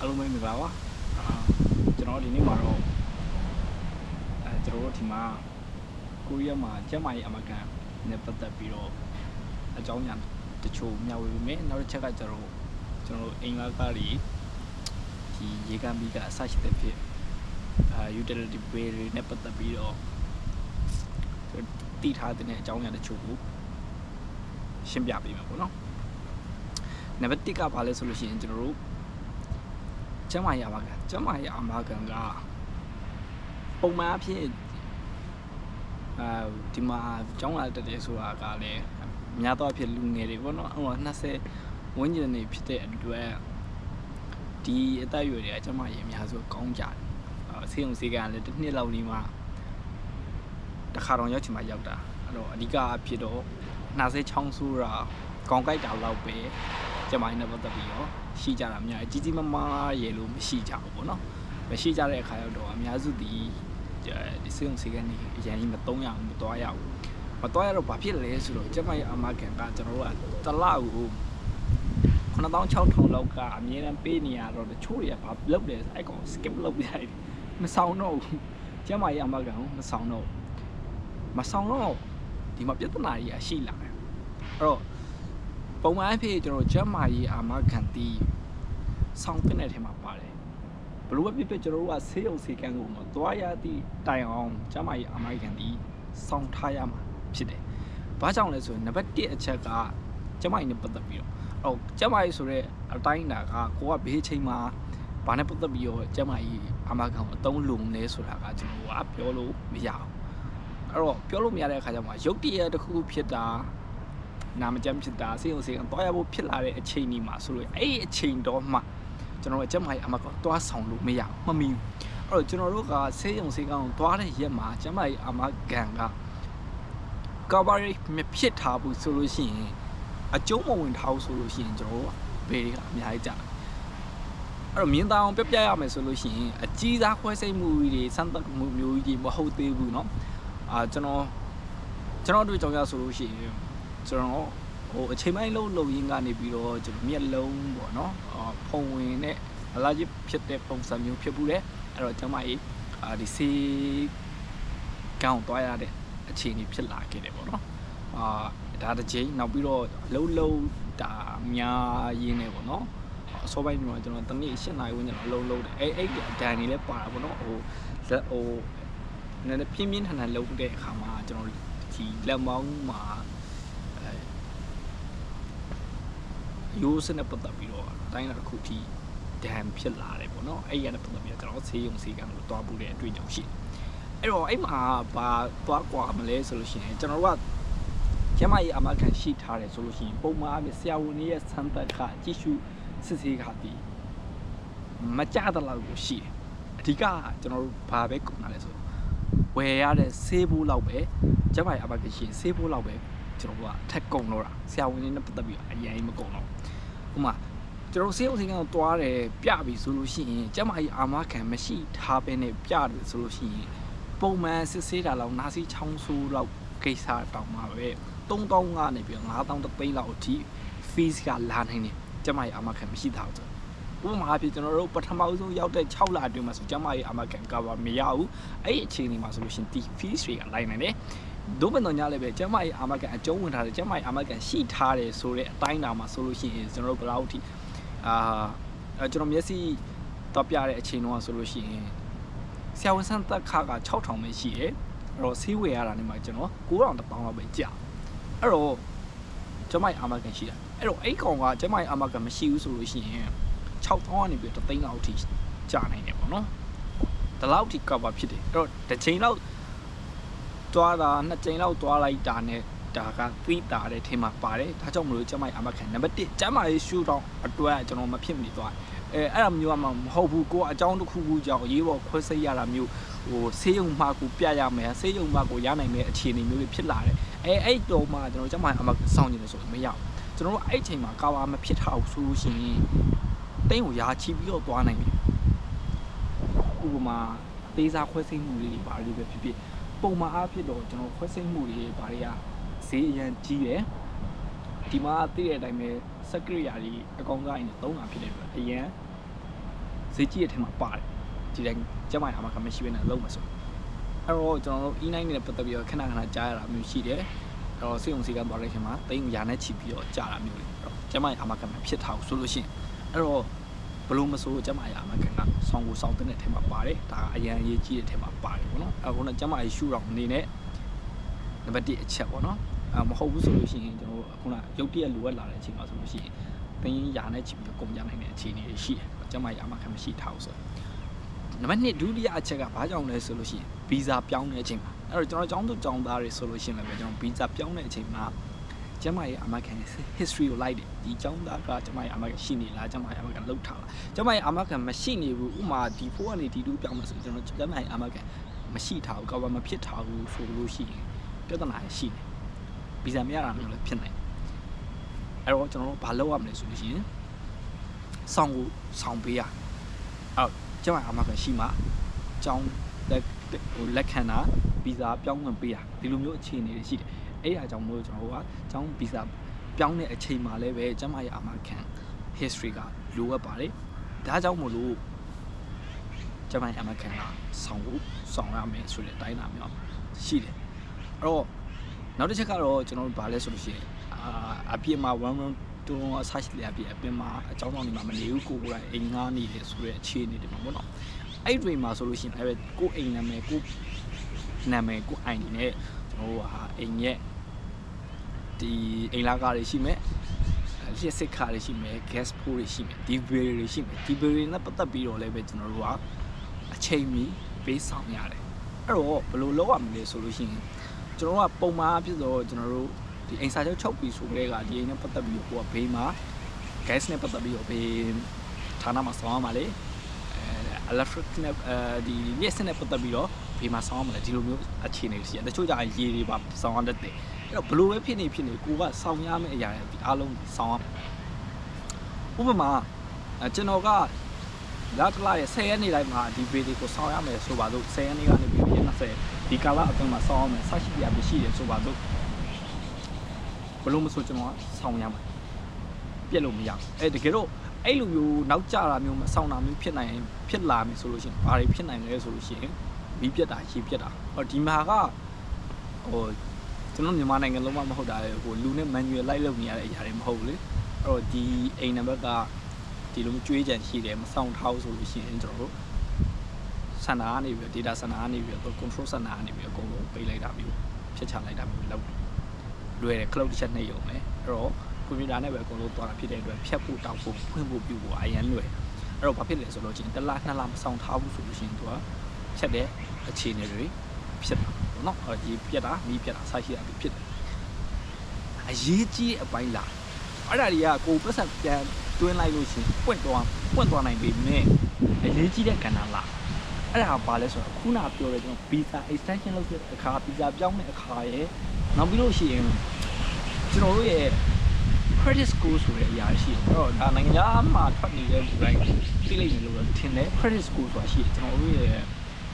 လုံးမင်္ဂလာပါကျွန်တော်ဒီနေ့မှာတော့ကျွန်တော်တို့ဒီမှာကိုရီးယားမှာကျန်းမာရေးအမကန်နဲ့ပတ်သက်ပြီးတော့အကြောင်းအရာတချို့မျှဝေပေးမယ်နောက်တစ်ချက်ကကျွန်တော်တို့အင်္ဂလာကားတွေဒီရေကမ်းပြီးကအစရှိတဲ့ဖြစ်utility bill တွေနဲ့ပတ်သက်ပြီးတော့တည်ထားတဲ့အကြောင်းအရာတချို့ကိုရှင်းပြပေးမယ်ပေါ့နော်နံပါတ်1ကဘာလဲဆိုလို့ရှိရင်ကျွန်တော်တို့ကျန်းမာရေးအမကန်ကပုံမှန်အဖြစ်ဒီမှာကျောင်းလာတက်တယ်ဆိုတာကလည်းများသောအားဖြင့်လူငယ်တွေပေါ့နော်20ဝန်းကျင်နေဖြစ်တဲ့အတွက်ဒီအသက်အရွယ်တွေကကျန်းမာရေးအများစုကောင်းကြတယ်ဆေးရုံဆေးကလည်းတစ်နှစ်လောက်နေမှတစ်ခါတော့ရောက်ချင်မှရောက်တာအဲ့တော့အဓိကအဖြစ်တော့နှာစေးချောင်းဆိုးတာကောင်းကြိုက်တာလောက်ပဲကျန်းမာရေးနဲ့ပတ်သက်ပြီးတော့ရှိကြတာအများကြီးမမားရေလို့မရှိကြဘူးပေါ့နော်မရှိကြတဲ့အခါရောက်တော့အများစုဒီဆေးရုံဆေးကနေအရင်ကြီးမတုံးရဘူးမတွားရဘူးမတွားရတော့ဘာဖြစ်လဲဆိုတော့ကျမရဲ့အမကန်ကကျွန်တော်တို့ကတစ်လကို9600လောက်ကအမြဲတမ်းပေးနေရတော့တချို့တွေကဘာလုပ်လဲအဲ့ကောင် skip လုပ်ပြလိုက်မဆောင်တော့ဘူးကျမရဲ့အမကန်ကိုမဆောင်တော့ဒီမှာပြဿနာကြီးရှိလာတယ်အဲ့တော့ပုံမှန်အဖြစ်ကျွန်တော်ကျမရဲ့အမကန်တီးဆောင်တဲ့နေထဲမှာပါတယ်ဘလို့ပဲဖြစ်ကျွန်တော်တို့ကဆေးရုံဆေးကန်းကိုမသွားရသည့်တိုင်အောင်ကျမကြီးအမိုက်ကန်ဒီစောင့်ထားရမှာဖြစ်တယ်။ဘာကြောင့်လဲဆိုရင်နံပါတ်1အချက်ကကျမကြီးနဲ့ပတ်သက်ပြီးတော့ကျမကြီးဆိုတဲ့အတိုင်းအတာကကိုကဘေးချိန်မှာဘာနဲ့ပတ်သက်ပြီးတော့ကျမကြီးအမကန်ကိုအသုံးလုံနေဆိုတာကကျွန်တော်ကပြောလို့မရဘူး။အဲ့တော့ပြောလို့မရတဲ့အခါကျမှရုပ်တရက်တစ်ခုဖြစ်တာနာမကျန်းဖြစ်တာဆေးရုံဆေးကန်းသွားရဖို့ဖြစ်လာတဲ့အချိန်ဒီမှာဆိုလို့အဲ့ဒီအချိန်တော့မှကျွန်တော်တို့ကျမကြီးအမကတွားဆောင်လို့မရမမီဘူးအဲ့တော့ကျွန်တော်တို့ကဆေးရုံဆေးကောင်တွားတဲ့ရက်မှာကျမကြီးအမကန်က coverage မဖြစ်ထားဘူးဆိုလို့ရှိရင်အကျုံးမဝင်ထားဘူးဆိုလို့ရှိရင်ကျွန်တော်တို့ကဘေးတွေကအများကြီးကြာတယ်အဲ့တော့မြင်းသားအောင်ပြပြရမယ်ဆိုလို့ရှိရင်အကြီးစားခွဲစိတ်မှုတွေစမ်းသပ်မှုမျိုးကြီးမဟုတ်သေးဘူးเนาะကျွန်တော်တို့ကြောင့်ရဆိုလို့ရှိရင်ကျွန်တော်အချိန်ပိုင်းလုံးရင်းကနေပြီးတော့ကျွန်တော်မျက်လုံးပေါ့နော်ဖုံဝင်နဲ့အလားကြီးဖြစ်တဲ့ပုံစံမျိုးဖြစ်ဘူးလေအဲ့တော့ကျွန်မကြီးဒီစီကောင်းသွားရတဲ့အခြေအနေဖြစ်လာခဲ့တယ်ပေါ့နော်ဒါတစ်ချိန်နောက်ပြီးတော့လုံးဒါများရင်းနေပေါ့နော်အစောပိုင်းမှာကျွန်တော်တနေ့8နာရီဝန်းကျင်အလုံးတယ်အဲ့ဒီအဒန်တွေလည်းပါတာပေါ့နော်နည်းနည်းပြင်းထန်လုံးတဲ့အခါမှာကျွန်တော်ဒီလက်မောင်းမှာရိုးစနဲ့ပတ်သက်ပြီးတော့တိုင်းတစ်ခုထိဒဏ်ဖြစ်လာတယ်ပေါ့နော်အဲ့ရတဲ့ပတ်သက်ပြီးတော့ကျွန်တော်ဆေးရုံဆေးကံကိုတွားဖို့တဲ့အတွေ့အကြုံရှိတယ်အဲ့တော့အဲ့မှာဘာတွားကွာမလဲဆိုလို့ရှိရင်ကျွန်တော်တို့ကကျမကြီးအမကန်ရှိထားတယ်ဆိုလို့ရှိရင်ပုံမှန်အဖြစ်ဆရာဝန်ရဲ့စံတက်ခကြည့်ရှုစစ်ဆေးခါပြီးမကြတဲ့လောက်ကိုရှိတယ်အဓိကကျွန်တော်တို့ဘာပဲကုန်တာလဲဆိုဝယ်ရတဲ့ဆေးဖို့လောက်ပဲကျမကြီးအမကန်ရှိရင်ဆေးဖို့လောက်ပဲကျွန်တော်တို့ကထက်ကုန်တော့တာဆရာဝန်နဲ့ပတ်သက်ပြီးအရင်မကုန်တော့ဥမာကျွန်တော်ဆေးရုံဆေးကန်းကိုတွားတယ်ပြပြီဆိုလို့ရှိရင်ကျမကြီးအာမခံမရှိထားပဲနဲ့ပြတယ်ဆိုလို့ရှိရင်ပုံမှန်စစ်ဆေးတာလောက်နာစီချောင်းဆိုးလောက်ကိစ္စတောင်မှပဲ3000ကနေပြီး5000တသိန်းလောက်အထိ fees ကလာနိုင်တယ်ကျမကြီးအာမခံမရှိတာဆိုဥပမာအဖြစ်ကျွန်တော်တို့ပထမဆုံးရောက်တဲ့6လအတွင်းမှာဆိုကျမကြီးအာမခံ cover မရဘူးအဲ့ဒီအချိန်ဒီမှာဆိုလို့ရှိရင်ဒီ fees တွေကလိုက်နိုင်တယ်ဒုဘန်တော်ညလည်းပဲကျမကြီးအာမကန်အကျုံးဝင်ထားတယ်ကျမကြီးအာမကန်ရှိထားတယ်ဆိုတဲ့အတိုင်းတာမှာဆိုလို့ရှိရင်ကျွန်တော်တို့ဘယ်လောက်ထိကျွန်တော်မျက်စိတော့ပြတဲ့အချိန်တော့ဆိုလို့ရှိရင်ဆရာဝန်ဆန်းသက်ခါက6000ပဲရှိတယ်အဲ့တော့ဆေးဝယ်ရတာနေမှာကျွန်တော်9000 1000လောက်ပဲကြာအဲ့တော့ကျမကြီးအာမကန်ရှိတာအဲ့တော့အဲ့ကောင်ကကျမကြီးအာမကန်မရှိဘူးဆိုလို့ရှိရင်6000ကနေပြီး3သိန်းလောက်အထိကြာနိုင်တယ်ပေါ့နော်ဒီလောက်ထိ cover ဖြစ်တယ်အဲ့တော့တစ်ချိန်လောက်တွားတာ2ကြိမ်လောက်တွားလိုက်တာနဲ့ဒါကသိတာတဲ့ထင်မှာပါတယ်ဒါကြောင့်မလို့ကျမကြီးအမခံနံပါတ်1ကျမကြီးရှူတော့အတွက်ကျွန်တော်မဖြစ်မနေသွားအဲ့ဒါမျိုးကမှမဟုတ်ဘူးကိုအကြောင်းတစ်ခုခုကြောင့်ရေးပေါ်ခွဲစိတ်ရတာမျိုးဆေးရုံမှာကိုပြရမယ်ဆေးရုံမှာကိုရနိုင်တဲ့အခြေအနေမျိုးတွေဖြစ်လာတယ်အဲ့တော့မှကျွန်တော်ကျမကြီးအမစောင့်နေလို့ဆိုမရဘူးကျွန်တော်တို့အဲ့ချိန်မှာကာဝါမဖြစ်ထားဘူးဆိုလို့ရှိရင်တင်းကိုရာချီပြီးတော့သွားနိုင်တယ်ဥပမာသေးစားခွဲစိတ်မှုလေးတွေပါလို့ပဲဖြစ်ဖြစ်ပုံမှန်အားဖြင့်တော့ကျွန်တော်ခွဲစိတ်မှုတွေဘာတွေကဈေးအရန်ကြီးတယ်ဒီမှာသိတဲ့အတိုင်းပဲစက်ကရိယာတွေအကောင်စားရင်သုံးတာဖြစ်တယ်ပြအရန် ဈေးကြီးတဲ့ထဲမှာပါတယ်ဒီတိုင်းကျမအာမခံမရှိဘဲနဲ့လုံးမဆိုအဲ့တော့ကျွန်တော်တို့ E9 နဲ့ပတ်သက်ပြီးတော့ခဏကြားရတာမျိုးရှိတယ်အဲ့တော့စေုံစီကသွားတဲ့အချိန်မှာတိမ်ရာနဲ့ချီပြီးတော့ကြာတာမျိုးလေအဲ့တော့ကျမအာမခံမဖြစ်ထားဘူးဆိုလို့ရှိရင်အဲ့တော့ဘလို့မဆိုကျမအာမခံကဆောင်းကိုဆောင်းတဲ့ထဲမှာပါတယ်ဒါအရန်အရေးကြီးတဲ့ထဲမှာပါတယ်ပေါ့နော်အဲ့တော့ကျမရှူတော်အနေနဲ့နံပါတ်1အချက်ပေါ့နော်မဟုတ်ဘူးဆိုလို့ရှိရင်ကျွန်တော်ခုနရုပ်တရက်လိုအပ်လာတဲ့အချိန်မှာဆိုလို့ရှိရင်တင်းရာနဲ့ချီပြီးကုန်ကြနိုင်တဲ့အခြေအနေရှိတယ်။ကျမရာမခံမရှိထားဘူးဆို။နံပါတ်2ဒုတိယအချက်ကဘာကြောင့်လဲဆိုလို့ရှိရင်ဗီဇာပြောင်းတဲ့အချိန်မှာအဲ့တော့ကျွန်တော်ကျောင်းသူကျောင်းသားတွေဆိုလို့ရှိရင်လည်းကျွန်တော်ဗီဇာပြောင်းတဲ့အချိန်မှာကျမရဲ့အာမခံ history ကိုလိုက်တယ်ဒီကျောင်းသားကကျမရဲ့အာမခံရှိနေလားကျမရဲ့အာမခံလောက်ထားလားကျမရဲ့အာမခံမရှိနေဘူးဥမာဒီ4ကနေဒီ2ပြောင်းမယ်ဆိုကျွန်တော်ကျမရဲ့အာမခံမရှိထားဘူးကောမဖြစ်ထားဘူးဆိုလို့ရှိရင်ပြဿနာရှိတယ်ဗီဇာမရတာမျိုးလည်းဖြစ်နိုင်အဲ့တော့ကျွန်တော်တို့ဘာလုပ်ရမလဲဆိုလို့ရှိရင်ဆောင်းပေးရအဲ့ကျမအာမခံရှိမှကျောင်းလက်ခံတာဗီဇာပြောင်းဝင်ပေးရဒီလိုမျိုးအခြေအနေတွေရှိတယ်အဲ့ဒါကြောင့်မို့ကျွန်တော်တို့ကကျောင်းဗီဇာပြောင်းတဲ့အချိန်မှာလည်းပဲကျမရဲ့အာမခံ history ကလိုအပ်ပါတယ်ဒါကြောင့်မို့လို့ကျမရဲ့အာမခံကဆောင်းရမယ်ဆိုတဲ့အတိုင်းအမျိုးရှိတယ်အဲ့တော့နောက်တစ်ချက်ကတော့ကျွန်တော်တို့ဘာလဲဆိုလို့ရှိရင်အပြစ်မှာ1-2အစားရှိတဲ့အပြင်မှာအကြောင်းကြောင့်ဒီမှာမနေဘူးကိုယ်တိုင်အိမ်ငားနေတယ်ဆိုတဲ့အခြေအနေတွေမှာပေါ့နော်အဲ့ဒီမှာဆိုလို့ရှိရင်အဲ့ကိုအိမ်နာမည်ကိုအိုင်နဲ့ကျွန်တော်တို့ဟာအိမ်ရဲ့ဒီအိမ်လာကားတွေရှိမယ်လျှက်စစ်ကားတွေရှိမယ် gas pool တွေရှိမယ်ဒီဘယ်တွေရှိမယ်ဒီဘယ်တွေနဲ့ပတ်သက်ပြီးတော့လည်းပဲကျွန်တော်တို့ကအချိန်မီပေးဆောင်ရတယ်အဲ့တော့ဘယ်လိုလုပ်ရမလဲဆိုလို့ရှိရင်ကျွန်တော်တို့ကပုံမှန်အဖြစ်တော့ကျွန်တော်တို့ဒီအိမ်စာချုပ်ချုပ်ပြီးဆိုကြတဲ့ကဒီအိမ်နဲ့ပတ်သက်ပြီးတော့ဘေးမှာ gas နဲ့ပတ်သက်ပြီးတော့ဘေးဌာနမှာဆောင်းရမှာလေelectric နဲ့ဒီ list နဲ့ပတ်သက်ပြီးတော့ဘေးမှာဆောင်းရမှာလေဒီလိုမျိုးအခြေအနေရှိတယ်တချို့ကြရေတွေပါဆောင်းရတတ်တယ်အဲ့တော့ဘလို့ပဲဖြစ်နေကိုကဆောင်းရမယ့်အရာတွေဒီအားလုံးဆောင်းရဥပမာကျွန်တော်ကလာတလာရဲ့10ရက်နေတိုင်းမှာဒီဘေးတွေကိုဆောင်းရမယ်ဆိုပါတော့10ရက်နေကနေပြီး20ဒီကာလအတွင်းမှာဆောင်းရမယ်ဆက်ရှိရပြရှိတယ်ဆိုပါတော့ဘလို့မဆိုကျွန်တော်ကဆောင်းရမှာပြက်လို့မရဘူးတကယ်တော့အဲ့လိုမျိုးနောက်ကျတာမျိုးမဆောင်းတာမျိုးဖြစ်လာမယ်ဆိုလို့ရှိရင်ဘာတွေဖြစ်နိုင်လဲဆိုလို့ရှိရင်မီးပြက်တာရေပြက်တာဟောဒီမှာကကျွန်တော်မြန်မာနိုင်ငံလုံးဝမဟုတ်တာလေလူနဲ့ manual လိုက်လုပ်နေရတဲ့အရာတွေမဟုတ်ဘူးလေအဲ့တော့ဒီအိမ်နံပါတ်ကဒီလိုကြွေးကြံရှိတယ်မဆောင်ထားဘူးဆိုလို့ရှိရင်ကျွန်တော်တို့စန္ဒာကနေပြီး data စန္ဒာကနေပြီး control စန္ဒာကနေပြီးအကုန်လုံးပေးလိုက်တာမျိုးဖြတ်ချလိုက်တာမျိုးလုပ်လွယ်တယ် cloud တစ်ချက်နှိပ်ရုံပဲအဲ့တော့ကွန်ပျူတာနဲ့ပဲအကုန်လုံးသွားတာဖြစ်တဲ့အတွက်ဖြတ်ဖို့တောက်ဖို့ဖွင့်ဖို့ပြုဖို့အရင်လွယ်အဲ့တော့ဘာဖြစ်လဲဆိုတော့ချင်းတစ်လ2လမဆောင်ထားဘူးဆိုလို့ရှိရင်သူကဖြတ်တဲ့အခြေအနေတွေဖြစ်တာပေါ့နော်ဒီပြက်တာမီးပြက်တာဆက်ရှိတာဖြစ်တယ်အရေးကြီးတဲ့အပိုင်းလားအဲ့ဒါတွေကကိုပတ်ဆက်ပြန်တွင်းလိုက်လို့ရှိရင်ပွင့်သွားနိုင်ပေမဲ့အရေးကြီးတဲ့ကဏ္ဍလားအဲ့ဒါဘာလဲဆိုတော့ခုနပြောတဲ့ကျွန်တော် visa extension လုပ်တဲ့အခါ visa ပြောင်းတဲ့အခါရဲ့နောက်ပြီးလို့ရှိရင်ကျွန်တော်တို့ရဲ့ credit score ဆိုတဲ့အရာရှိတယ်အဲ့တော့ဒါနိုင်ငံခြားမှာထွက်နေတဲ့လူတိုင်းသိလိမ့်မယ်လို့ထင်တယ် credit score ဆိုတာရှိတယ်ကျွန်တော်တို့ရဲ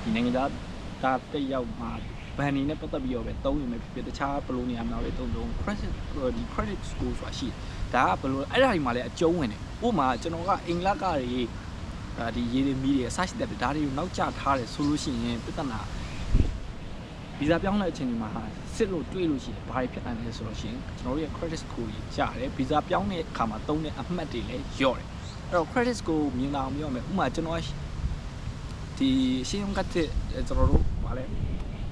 ့ဒီနိုင်ငံခြားသားတက်ရောက်မှာဘန်နေနဲ့ပတ်သက်ပြီးတော့ပဲသုံးနေမယ်ဖြစ်တခြားဘလိုနေရာမှာပဲသုံး credit score ဆိုတာရှိတယ်ဒါကဘလိုအဲ့ဒါဒီမှာလည်းအကျုံးဝင်တယ်ဥပမာကျွန်တော်ကအင်္ဂလကတွေဒီရေတွေမီးတွေအစရှိတဲ့ဒါတွေကိုနောက်ကျထားတယ်ဆိုလို့ရှိရင်ပြဿနာဗီဇာပြောင်းတဲ့အချိန်ဒီမှာစစ်လို့တွေးလို့ရှိရင်ဘာတွေဖြစ်နိုင်လဲဆိုတော့ရှင်ကျွန်တော်တို့ရဲ့ credit score ကြီးကျတယ်ဗီဇာပြောင်းတဲ့အခါမှာသုံးတဲ့အမှတ်တွေလည်းလျော့တယ်အဲ့တော့ credit score မြင်လာအောင်ပြောမယ်ဥပမာကျွန်တော်ဒီရှင်းရုံကတဲ့ကျွန်တော်တို့ဗာလဲ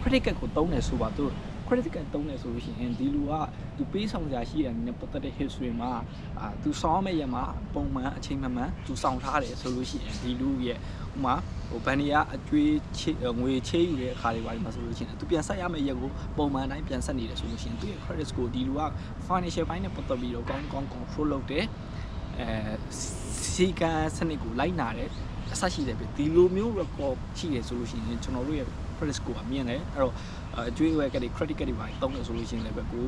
credit card ကိုသုံးတယ်ဆိုပါတော့ credit card သုံးတယ်ဆိုလို့ရှိရင်ဒီလူကသူပေးဆောင်ကြရှိတယ်နဲ့ပတ်သက်တဲ့ history မှာသူစောင်းမဲ့ရမှာပုံမှန်အချိန်မှန်သူဆောင်ထားတယ်ဆိုလို့ရှိရင်ဒီလူရဲ့ဥမာဘန်နီကအကျွေးငွေချေးယူတဲ့အခါတွေပါမှာဆိုလို့ရှိရင်သူပြန်ဆက်ရမယ့်ရက်ကိုပုံမှန်တိုင်းပြန်ဆက်နေတယ်ဆိုလို့ရှိရင်သူရဲ့ credit score ဒီလူက financial ဘိုင်းနဲ့ပတ်သက်ပြီးတော့ကောင်း control လုပ်တယ်စီကံစနစ်ကိုလိုက်နာတယ်အဆရှိတယ်ပဲဒီလိုမျိုး record ရှိတယ်ဆိုလို့ရှိရင်ကျွန်တော်တို့ရဲ့ credit score ကမြင်တယ်အဲ့တော့အကျွေးဝယ်ကတွေ credit card တွေပါတုံးတယ်ဆိုလို့ရှိရင်လည်းပဲကို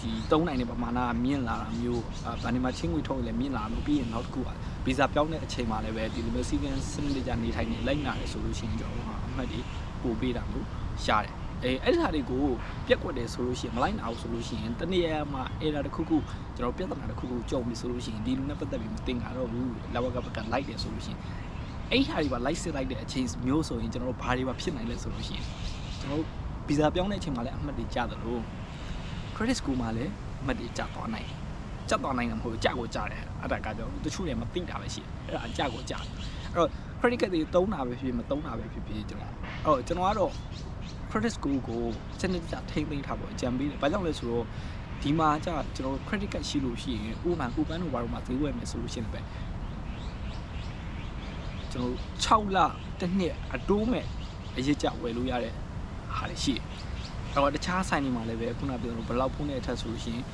ဒီတုံးနိုင်တဲ့ပမာဏမြင့်လာတာမျိုးဗန်ဒီမှာချင်းငွေထုတ်ရင်လည်းမြင့်လာလို့ပြီးရင်နောက်တစ်ခုဗီဇာပြောင်းတဲ့အချိန်မှာလည်းပဲဒီလိုမျိုးစီကံစနစ်ကြနေထိုင်နေလိုက်နာတယ်ဆိုလို့ရှိရင်ကျွန်တော်တို့အမှတ်တွေပို့ပေးတာမျိုးရှားတယ် အဲ့ဒါတွေကိုပြက်ကွက်တယ်ဆိုလို့ရှိရင်မလိုက်နာဘူးဆိုလို့ရှိရင်တနေ့မှာအဲ့ဒါတစ်ခုခုကျွန်တော်ပြဿနာတစ်ခုခုကြုံပြီဆိုလို့ရှိရင်ဒီလူနဲ့ပတ်သက်ပြီးမတင်ကြတော့ဘူးလောက်ကဘက်ကလိုက်တယ်ဆိုလို့ရှိရင်အဲ့ဟာတွေပါလိုက်စစ်လိုက်တဲ့အချိန်မျိုးဆိုရင်ကျွန်တော်တို့ဘာတွေပါဖြစ်နိုင်လဲဆိုလို့ရှိရင်ကျွန်တော်တို့ဗီဇာပြောင်းတဲ့အချိန်မှာလည်းအမှတ်တွေကျတယ်လို့ credit score မှာလည်းအမှတ်တွေကျသွားနိုင်ကျသွားနိုင်တာမဟုတ်ကြကိုကြတယ်အဲ့ဒါကကြောင့်တချို့တွေမသိတာပဲရှိတယ်အဲ့ဒါအကြကိုကြတယ်အဲ့တော့ credit card တွေတုံးတာပဲဖြစ်မတုံးတာပဲဖြစ်ကျွန်တော်အဲ့တော့ကျွန်တော်ကတော့ credit score ကိုစနစ်တကျထိန်းသိမ်းထားဖို့အကြံပေးတယ်ဘာကြောင့်လဲဆိုတော့ဒီမှာကျကျွန်တော် credit card ရှိလို့ရှိရင်ဥပမာကိုပန်းတို့ဘာလို့မှဈေးဝယ်မယ်ဆိုလို့ရှိရင်ပဲကျွန်တော်6လတစ်နှစ်အတိုးမဲ့အရေးကြဝယ်လို့ရတဲ့ဟာတွေရှိတယ်အဲ့တော့တခြားဆိုင်တွေမှာလည်းပဲခုနပြောလို့ဘယ်လောက်ဖုန်းနဲ့အထက်ဆိုလို့ရှိရင်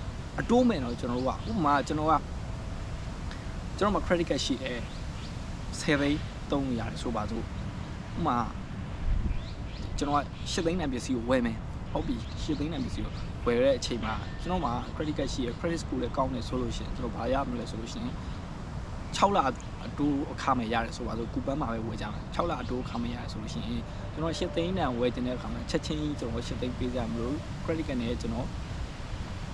အတိုးမဲ့တော့ကျွန်တော်တို့ကဥပမာကျွန်တော်မှာ credit card ရှိတယ်10သိန်းသုံးရတယ်ဆိုပါစို့ဥပမာကျွန်တော်က10သိန်းတန်ပစ္စည်းကိုဝယ်မယ်ဟုတ်ပြီ10သိန်းတန်ပစ္စည်းကိုဝယ်တဲ့အချိန်မှာကျွန်တော်မှာ credit card ရှိရ credit score လည်းကောင်းတယ်ဆိုလို့ရှိရင်ကျွန်တော်ဘာရမလဲဆိုလို့ရှိရင်6လအတိုးအခါမဲ့ရတယ်ဆိုပါစို့ကူပန်းမှာပဲဝယ်ကြမယ်6လအတိုးအခါမဲ့ရတယ်ဆိုလို့ရှိရင်ကျွန်တော်10သိန်းတန်ဝယ်တဲ့အခါမှာချက်ချင်းကျွန်တော်10သိန်းပေးကြမလို့ credit card နဲ့ကျွန်တော်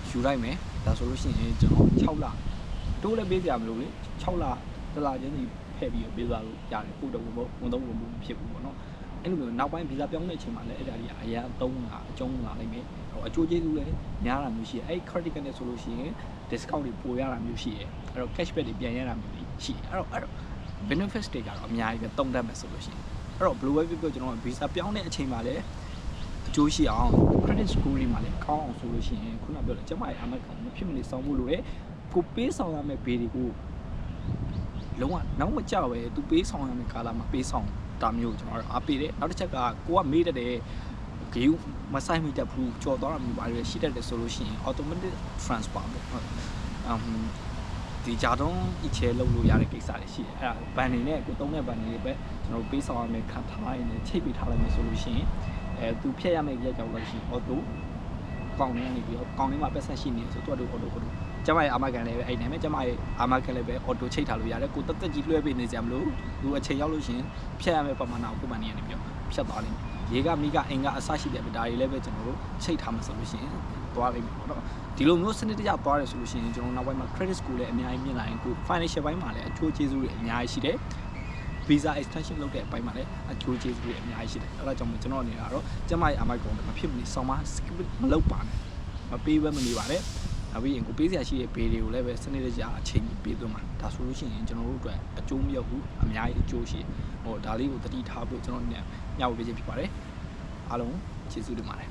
ယူလိုက်မယ်ဒါဆိုလို့ရှိရင်ကျွန်တော်6လတိုးလည်းပေးကြမလို့လေ6လတစ်လချင်းစီဖဲ့ပြီးပေးသွားလို့ရတယ်ပို့တော့ဝန်တော့ဝန်ဖြစ်ဘူးပေါ့နော်အဲ့လိုမျိုးနောက်ပိုင်းဗီဇာပြောင်းတဲ့အချိန်မှာလည်းအဲ့ဒါကြီးအရာသုံးတာအကျုံးလာနိုင်မယ်ဟိုအကျိုးကျေးဇူးလည်းများတာမျိုးရှိတယ်အဲ့ credit card နဲ့ဆိုလို့ရှိရင် discount တွေပိုရတာမျိုးရှိတယ်အဲ့တော့ cashback တွေပြန်ရတာမျိုးရှိတယ်အဲ့တော့ benefits တွေကတော့အများကြီးပဲတုံးတတ်မယ်ဆိုလို့ရှိရင်အဲ့တော့ blue wave ပြောကျွန်တော်ဗီဇာပြောင်းတဲ့အချိန်မှာလည်းအကျိုးရှိအောင် credit score တွေမှာလည်းကောင်းအောင်ဆိုလို့ရှိရင်ခုနပြောတယ်ကျမရဲ့အမတ်ကောင်မဖြစ်မနေစောင်းဖို့လိုတယ်ကိုပေးဆောင်ရမယ့်ဘေးတွေကိုလုံးဝနောက်မကြောက်ပဲသူပေးဆောင်ရမယ့်ကာလမှာပေးဆောင်တာမျိုးကျွန်တော်အားပေးတယ်နောက်တစ်ချက်ကကိုကမေးတတ်တယ်ဂေးမဆိုင်မိတတ်ဘူးကြော်သွားတာမျိုးပါရရှိတတ်တယ်ဆိုလို့ရှိရင် automatic transfer ပေါ့ဒီဂျာတုံးအချဲလုပ်လို့ရတဲ့ကိစ္စတွေရှိတယ်အဲ့ဒါဘန်နေနဲ့ကိုတုံးတဲ့ဘန်နေတွေပဲကျွန်တော်ပေးဆောင်ရမယ့်ခံထားရင်းနဲ့ချိတ်ပေးထားလိုက်မယ်ဆိုလို့ရှိရင်သူဖြတ်ရမယ့်ရက်ကြောက်လို့ရှိရင် auto ကောင်းနေနေပြီးတော့ကောင်းနေမှာပတ်ဆက်ရှိနေဆိုတော့ auto ကျမရဲ့အာမခံလည်းပဲအဲ့နိုင်မယ်ကျမရဲ့အာမခံလည်းပဲ auto ချိတ်ထားလို့ရတယ်ကိုတက်တက်ကြီးလွှဲပေးနေကြမလို့သူအချိန်ရောက်လို့ရှိရင်ဖြတ်ရမယ့်ပမာဏကိုပုံမှန်နေရနေပြီးတော့ဖြတ်သွားလိမ့်မယ်ရေကမိကအင်ကအဆရှိတဲ့ဗတာတွေလည်းပဲကျွန်တော်တို့ချိတ်ထားမှာဆိုလို့ရှိရင်သွားလိမ့်မယ်ပေါ့နော်ဒီလိုမျိုးစနစ်တကျသွားတယ်ဆိုလို့ရှိရင်ကျွန်တော်နောက်ပိုင်းမှာ credit score လည်းအများကြီးမြင်လာရင်ကို financial ဘိုင်းမှာလည်းအကျိုးကျေးဇူးတွေအများကြီးရှိတယ် visa extension လုပ်တဲ့အပိုင်းမှာလည်းအကျိုးကျေးဇူးတွေအများကြီးရှိတယ်အဲ့ဒါကြောင့်ကျွန်တော်အနေနဲ့ကတော့ကျမရဲ့အာမခံကိုမဖြစ်မနေဆောင်းမ skip မလုပ်ပါနဲ့မပေးဘဲမနေပါနဲ့နောက်ပြီးရင်ကိုပေးစရာရှိတဲ့ဘေးတွေကိုလည်းပဲစနစ်တကျအချိန်ပေးသွင်းမှာဒါဆိုလို့ရှိရင်ကျွန်တော်တို့အတွက်အကျိုးမရောက်ဘူးအများကြီးအကျိုးရှိဟိုဒါလေးကိုတတိထားဖို့ကျွန်တော်ညှောက်ပေးခြင်းဖြစ်ပါတယ်အားလုံးကျေးဇူးတင်ပါတယ်